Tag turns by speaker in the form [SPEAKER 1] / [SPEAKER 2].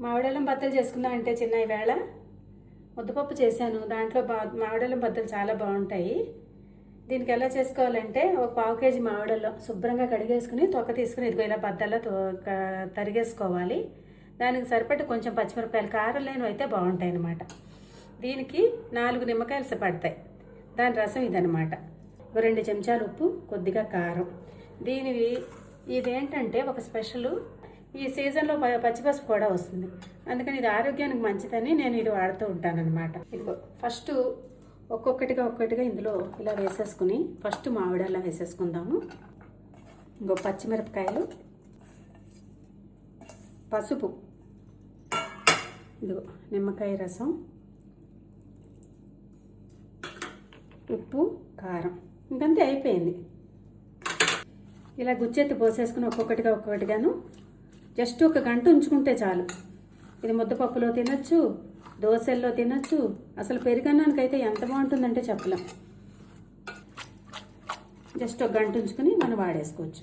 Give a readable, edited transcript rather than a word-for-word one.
[SPEAKER 1] మామిడల్లం బద్దలు చేసుకుందాం అంటే చిన్న ఈవేళ ముద్దపప్పు చేశాను. దాంట్లో మామిడల్లం బద్దలు చాలా బాగుంటాయి. దీనికి ఎలా చేసుకోవాలంటే ఒక 1/4 కేజీ మామిడల్లం శుభ్రంగా కడిగేసుకుని తొక్క తీసుకుని ఇదిగో ఇలా బద్దల్లో తరిగేసుకోవాలి. దానికి సరిపడి కొంచెం పచ్చిమిరపకాయలు కారం లేనివి అయితే బాగుంటాయి అన్నమాట. దీనికి 4 నిమ్మకాయలు పడతాయి. దాని రసం ఇదనమాట. 2 చెంచాలు ఉప్పు, కొద్దిగా కారం. ఇదేంటంటే ఒక స్పెషల్, ఈ సీజన్లో పచ్చిపసుపు కూడా వస్తుంది. అందుకని ఇది ఆరోగ్యానికి మంచిదని నేను ఇది వాడుతూ ఉంటానన్నమాట. ఇదిగో ఫస్ట్ ఒక్కొక్కటిగా ఇందులో ఇలా వేసేసుకుని ఫస్ట్ మామిడల్లా వేసేసుకుందాము. ఇంకో పచ్చిమిరపకాయలు, పసుపు, ఇదిగో నిమ్మకాయ రసం, ఉప్పు, కారం, ఇంకంతే అయిపోయింది. ఇలా గుచ్చెత్తి పోసేసుకుని ఒక్కొక్కటిగాను జస్ట్ 1 గంట ఉంచుకుంటే చాలు. ఇది ముద్దపప్పులో తినచ్చు, దోశల్లో తినచ్చు, అసలు పెరుగన్నానికైతే ఎంత బాగుంటుందంటే చెప్పలేం. జస్ట్ 1 గంట ఉంచుకుని మనం వాడేసుకోవచ్చు.